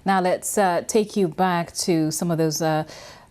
Now let's take you back to some of those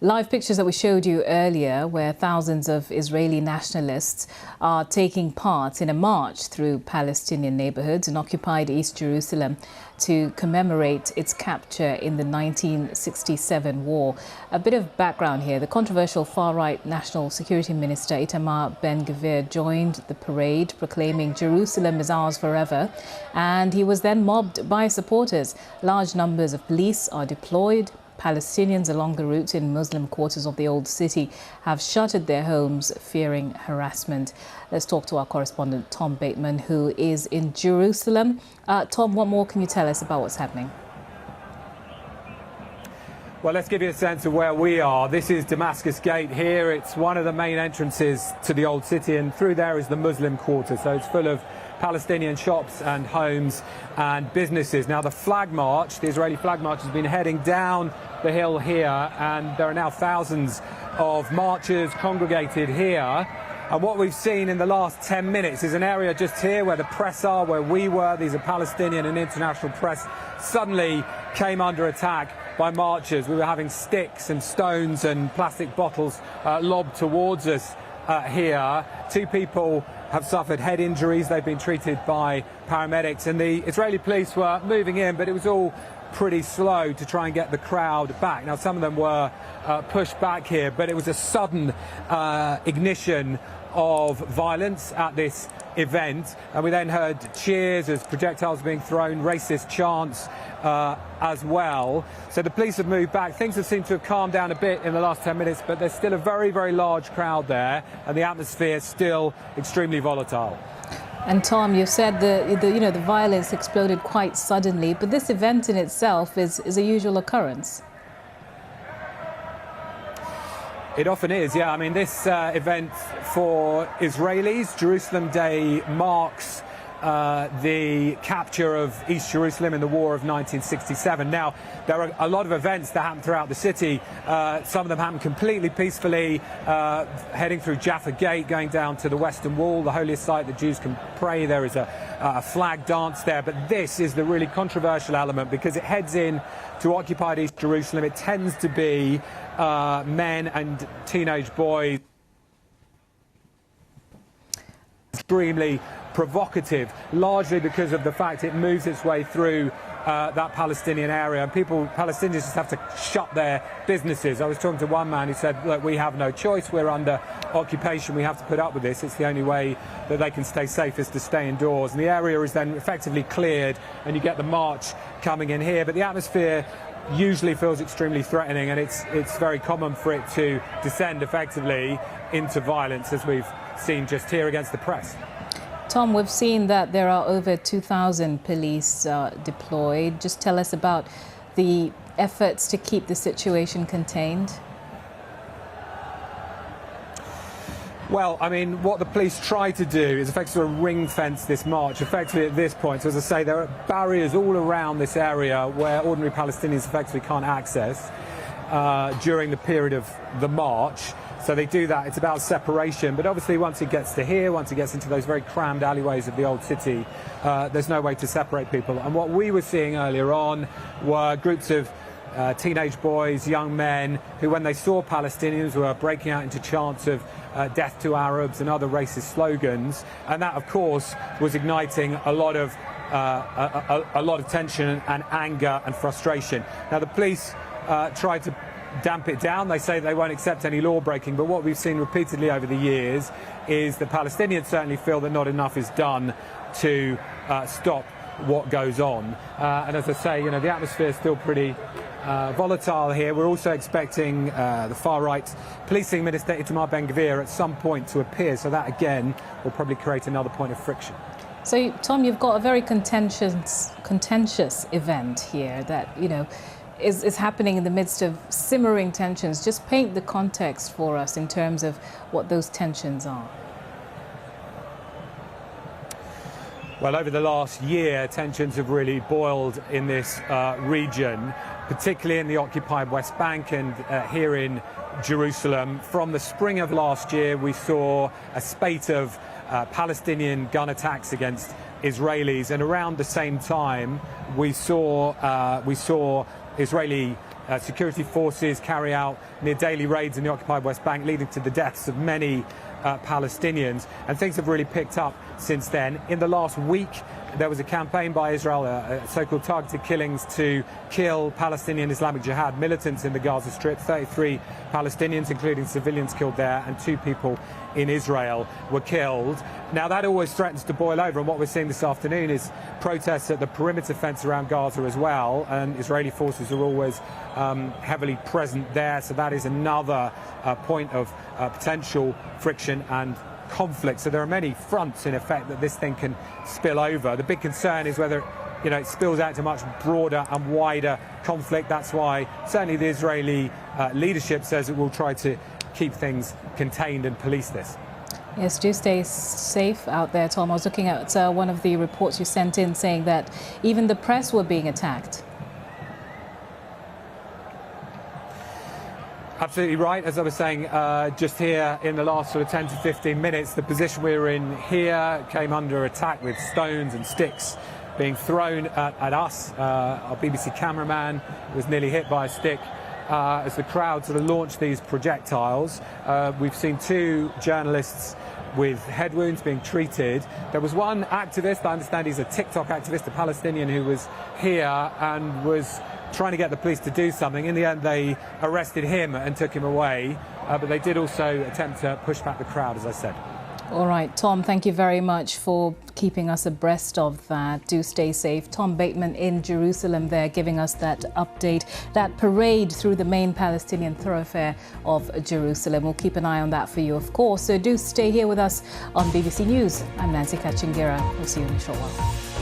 live pictures that we showed you earlier, where thousands of Israeli nationalists are taking part in a march through Palestinian neighborhoods in occupied East Jerusalem to commemorate its capture in the 1967 war. A bit of background here. The controversial far-right National Security Minister Itamar Ben-Gvir joined the parade, proclaiming Jerusalem is ours forever, and he was then mobbed by supporters. Large numbers of police are deployed. Palestinians along the route in Muslim quarters of the old city have shuttered their homes, fearing harassment. Let's talk to our correspondent Tom Bateman, who is in Jerusalem. Tom, what more can you tell us about what's happening? Well, let's give you a sense of where we are. This is Damascus Gate here. It's one of the main entrances to the old city, and through there is the Muslim quarter. So it's full of Palestinian shops and homes and businesses. Now, the flag march, the Israeli flag march, has been heading down the hill here, and there are now thousands of marchers congregated here. And what we've seen in the last 10 minutes is an area just here where the press are, where we were. These are Palestinian and international press. Suddenly came under attack by marchers. We were having sticks and stones and plastic bottles lobbed towards us here. Two people have suffered head injuries. They've been treated by paramedics, and the Israeli police were moving in, but it was all pretty slow to try and get the crowd back. Now, some of them were pushed back here, but it was a sudden ignition of violence at this event, and we then heard cheers as projectiles being thrown, racist chants as well. So the police have moved back. Things have seemed to have calmed down a bit in the last 10 minutes, but there's still a very, very large crowd there, and the atmosphere is still extremely volatile. And Tom, you said the violence exploded quite suddenly, but this event in itself is a usual occurrence. It often is, yeah. I mean, this event for Israelis, Jerusalem Day, marks the capture of East Jerusalem in the War of 1967. Now, there are a lot of events that happen throughout the city. Some of them happen completely peacefully, heading through Jaffa Gate, going down to the Western Wall, the holiest site that Jews can pray. There is a flag dance there. But this is the really controversial element because it heads in to occupied East Jerusalem. It tends to be men and teenage boys. Extremely provocative, largely because of the fact it moves its way through that Palestinian area, and Palestinians just have to shut their businesses. I was talking to one man who said, look, we have no choice, we're under occupation, we have to put up with this. It's the only way that they can stay safe is to stay indoors. And the area is then effectively cleared, and you get the march coming in here. But the atmosphere usually feels extremely threatening, and it's very common for it to descend effectively into violence, as we've seen just here against the press. Tom, we've seen that there are over 2,000 police deployed. Just tell us about the efforts to keep the situation contained. Well, I mean, what the police try to do is effectively ring fence this march, effectively at this point. So as I say, there are barriers all around this area where ordinary Palestinians effectively can't access during the period of the march. So they do that. It's about separation. But obviously, once it gets to here, once it gets into those very crammed alleyways of the old city, there's no way to separate people. And what we were seeing earlier on were groups of teenage boys, young men, who, when they saw Palestinians, were breaking out into chants of death to Arabs and other racist slogans. And that, of course, was igniting a lot of tension and anger and frustration. Now, the police tried to damp it down. They say they won't accept any law breaking, but what we've seen repeatedly over the years is the Palestinians certainly feel that not enough is done to stop what goes on. And as I say, the atmosphere is still pretty volatile here. We're also expecting the far-right policing minister Itamar Ben-Gvir at some point to appear, so that again will probably create another point of friction. So, Tom, you've got a very contentious event here that, is happening in the midst of simmering tensions. Just paint the context for us in terms of what those tensions are. Well, over the last year, tensions have really boiled in this region, particularly in the occupied West Bank and here in Jerusalem. From the spring of last year, we saw a spate of Palestinian gun attacks against Israelis, and around the same time we saw Israeli security forces carry out near daily raids in the occupied West Bank, leading to the deaths of many Palestinians. And things have really picked up since then. In the last week, there was a campaign by Israel, so-called targeted killings to kill Palestinian Islamic Jihad militants in the Gaza Strip. 33 Palestinians, including civilians, killed there, and 2 people in Israel were killed. Now, that always threatens to boil over, and what we're seeing this afternoon is protests at the perimeter fence around Gaza as well, and Israeli forces are always heavily present there, so that is another point of potential friction and conflict. So there are many fronts, in effect, that this thing can spill over. The big concern is whether it spills out to much broader and wider conflict. That's why certainly the Israeli leadership says it will try to keep things contained and police this. Yes, do stay safe out there, Tom. I was looking at one of the reports you sent in saying that even the press were being attacked. Absolutely right. As I was saying just here in the last sort of 10 to 15 minutes, the position we were in here came under attack with stones and sticks being thrown at us. Our BBC cameraman was nearly hit by a stick as the crowd sort of launched these projectiles. We've seen 2 journalists with head wounds being treated. There was one activist, I understand he's a TikTok activist, a Palestinian, who was here and was trying to get the police to do something. In the end, they arrested him and took him away, but they did also attempt to push back the crowd, as I said. All right, Tom, thank you very much for keeping us abreast of that. Do stay safe. Tom Bateman in Jerusalem there giving us that update, that parade through the main Palestinian thoroughfare of Jerusalem. We'll keep an eye on that for you, of course. So do stay here with us on BBC News. I'm Nancy Kachingira. We'll see you in a short while.